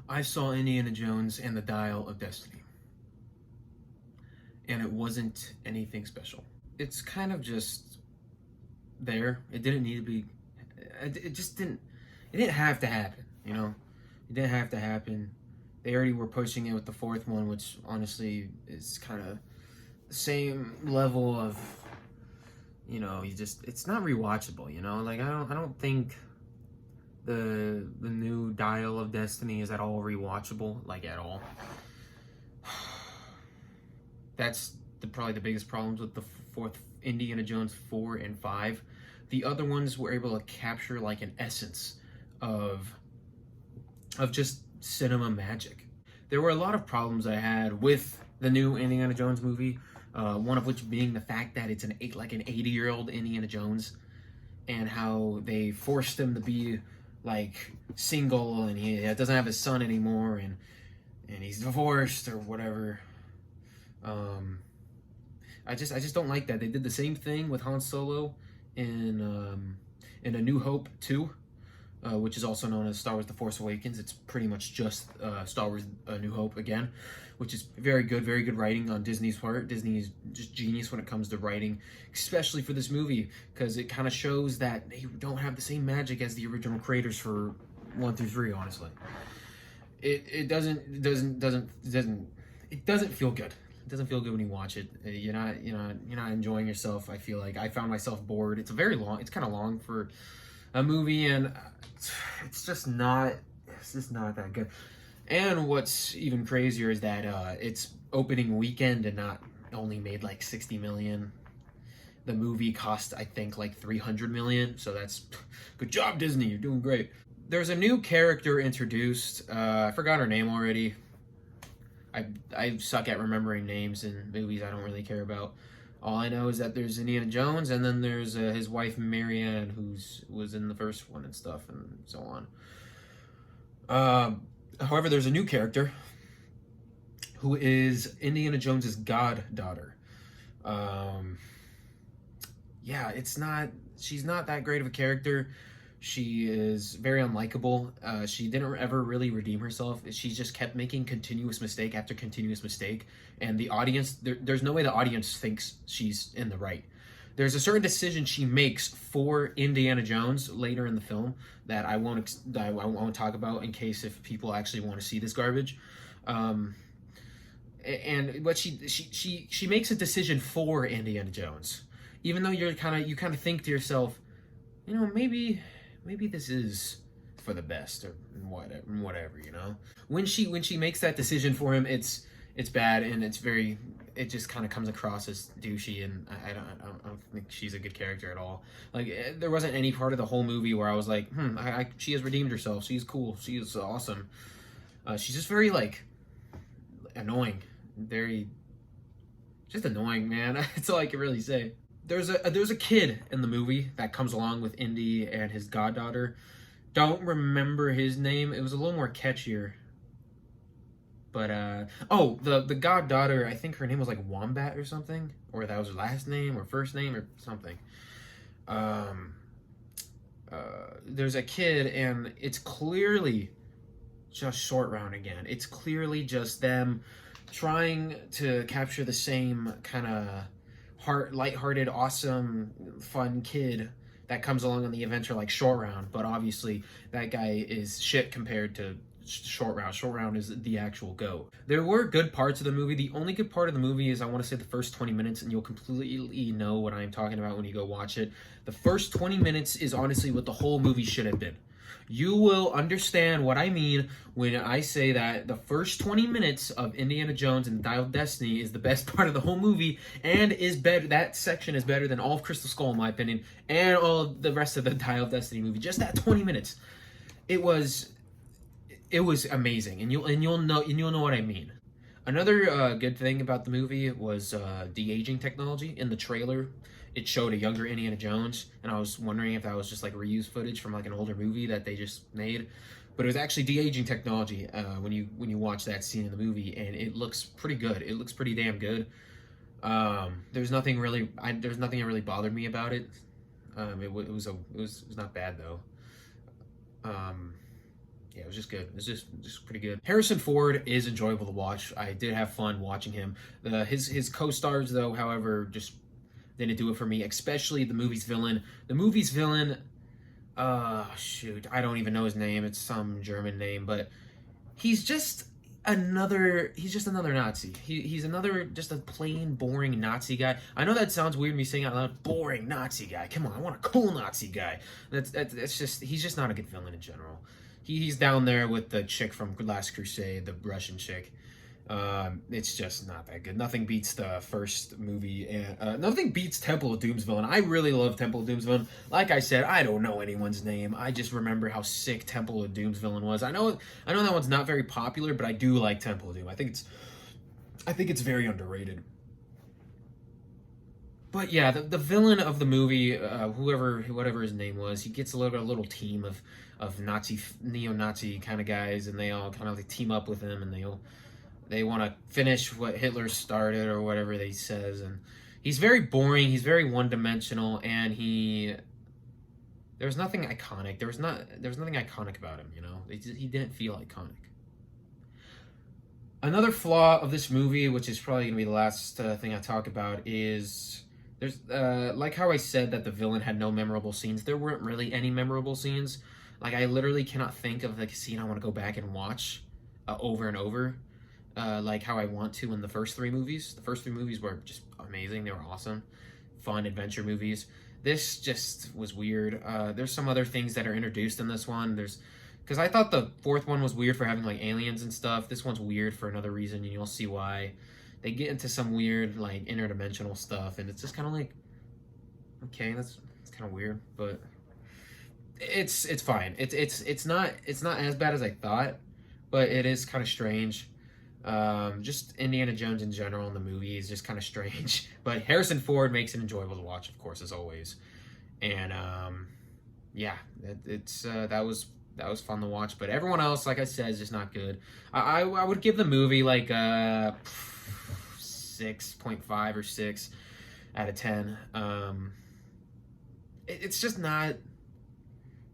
I saw Indiana Jones and the Dial of Destiny, and it wasn't anything special. It's kind of just there. It didn't need to be. It just didn't. It didn't have to happen. You know, it didn't have to happen. They already were pushing it with the fourth one, which honestly is kind of the same level of. You just it's not rewatchable. Like I don't think the new Dial of Destiny is at all rewatchable, like at all. That's probably the biggest problems with the fourth Indiana Jones 4 and 5. The other ones were able to capture like an essence of just cinema magic. There were a lot of problems I had with the new Indiana Jones movie. One of which being the fact that it's an 80-year-old Indiana Jones, and how they forced him to be like single, and he doesn't have his son anymore, and he's divorced or whatever. Um, I just don't like that. They did the same thing with Han Solo in A New Hope 2, which is also known as Star Wars: The Force Awakens. It's pretty much just Star Wars: A New Hope again, which is very good writing on Disney's part. Disney is just genius when it comes to writing, especially for this movie, because it kind of shows that they don't have the same magic as the original creators for 1 through 3. Honestly, it doesn't feel good. It doesn't feel good when you watch it. You're not enjoying yourself. I feel like I found myself bored. It's kind of long for a movie, and it's just not that good. And what's even crazier is that it's opening weekend and not only made like 60 million. The movie cost, I think, like 300 million. So that's good job, Disney. You're doing great. There's a new character introduced. I forgot her name already. I suck at remembering names in movies I don't really care about. All I know is that there's Indiana Jones, and then there's his wife Marianne, who's was in the first one and stuff, and so on. However, there's a new character who is Indiana Jones's goddaughter. Um, yeah, she's not that great of a character. She is very unlikable. She didn't ever really redeem herself. She just kept making continuous mistake after continuous mistake, and the audience, there's no way the audience thinks she's in the right. There's a certain decision she makes for Indiana Jones later in the film that I won't talk about in case if people actually want to see this garbage. Um, but she makes a decision for Indiana Jones, even though you kind of think to yourself, maybe this is for the best or whatever. When she makes that decision for him, it's bad, and it just kind of comes across as douchey, and I don't think she's a good character at all. Like, there wasn't any part of the whole movie where I was like, she has redeemed herself. She's cool. She is awesome. She's just very like annoying, very just annoying, man. That's all I can really say. There's a kid in the movie that comes along with Indy and his goddaughter. Don't remember his name. It was a little more catchier. But the goddaughter, I think her name was like Wombat or something, or that was her last name or first name or something. Um, there's a kid, and it's clearly just Short Round again. It's clearly just them trying to capture the same kind of lighthearted, awesome, fun kid that comes along on the adventure like Short Round, but obviously that guy is shit compared to Short Round. Short Round is the actual GOAT. There were good parts of the movie. The only good part of the movie is, I want to say, the first 20 minutes, and you'll completely know what I'm talking about when you go watch it. The first 20 minutes is honestly what the whole movie should have been. You will understand what I mean when I say that the first 20 minutes of Indiana Jones and the Dial of Destiny is the best part of the whole movie, and is better. That section is better than all of Crystal Skull, in my opinion, and all of the rest of the Dial of Destiny movie. Just that 20 minutes, it was amazing, and you'll know what I mean. Another good thing about the movie was de-aging technology. In the trailer, it showed a younger Indiana Jones, and I was wondering if that was just like reused footage from like an older movie that they just made. But it was actually de-aging technology when you watch that scene in the movie, and it looks pretty good. It looks pretty damn good. There's nothing that really bothered me about it. It was not bad though. yeah, it was just good. It was just pretty good. Harrison Ford is enjoyable to watch. I did have fun watching him. His co-stars though, however, just didn't do it for me. Especially the movie's villain. The movie's villain. Shoot, I don't even know his name. It's some German name, but he's just another Nazi. He's another just a plain boring Nazi guy. I know that sounds weird me saying out loud, boring Nazi guy. Come on, I want a cool Nazi guy. That's just he's just not a good villain in general. He's down there with the chick from Last Crusade, the Russian chick. It's just not that good. Nothing beats the first movie, and nothing beats Temple of Doom's villain. I really love Temple of Doom's villain. Like I said, I don't know anyone's name. I just remember how sick Temple of Doom's villain was. I know that one's not very popular, but I do like Temple of Doom. I think it's very underrated. But yeah, the villain of the movie, whatever his name was, he gets a little team of neo-Nazi kind of guys, and they all kind of like team up with him, and they want to finish what Hitler started or whatever they says. And he's very boring. He's very one-dimensional, and there's nothing iconic. There was nothing iconic about him. He didn't feel iconic. Another flaw of this movie, which is probably gonna be the last thing I talk about, is there's like how I said that the villain had no memorable scenes. There weren't really any memorable scenes. Like I literally cannot think of like a scene I want to go back and watch over and over. Like how I want to in the first three movies. The first three movies were just amazing. They were awesome, fun adventure movies. This just was weird. There's some other things that are introduced in this one. Because I thought the fourth one was weird for having like aliens and stuff. This one's weird for another reason, and you'll see why. They get into some weird like interdimensional stuff, and it's just kind of like, okay, it's kind of weird, but it's fine. It's not as bad as I thought, but it is kind of strange. Just Indiana Jones in general in the movie is just kind of strange, but Harrison Ford makes it enjoyable to watch, of course, as always. And yeah, that was fun to watch. But everyone else, like I said, is just not good. I would give the movie like 6.5 or 6 out of 10. It's just not.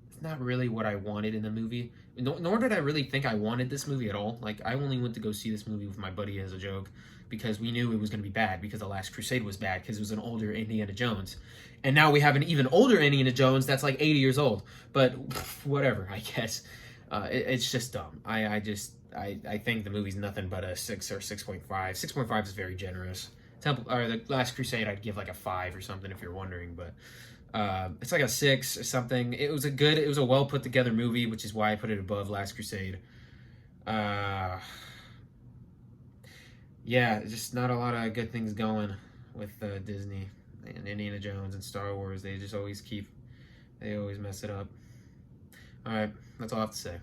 It's not really what I wanted in the movie. Nor did I really think I wanted this movie at all. Like, I only went to go see this movie with my buddy as a joke because we knew it was going to be bad because The Last Crusade was bad because it was an older Indiana Jones. And now we have an even older Indiana Jones that's like 80 years old. But whatever, I guess. It's just dumb. I think the movie's nothing but a 6 or 6.5. 6.5 is very generous. The Last Crusade, I'd give like a 5 or something if you're wondering, but it's like a 6 or something. It was a well put together movie, which is why I put it above Last Crusade. Yeah, just not a lot of good things going with Disney and Indiana Jones and Star Wars. They always mess it up. All right, that's all I have to say.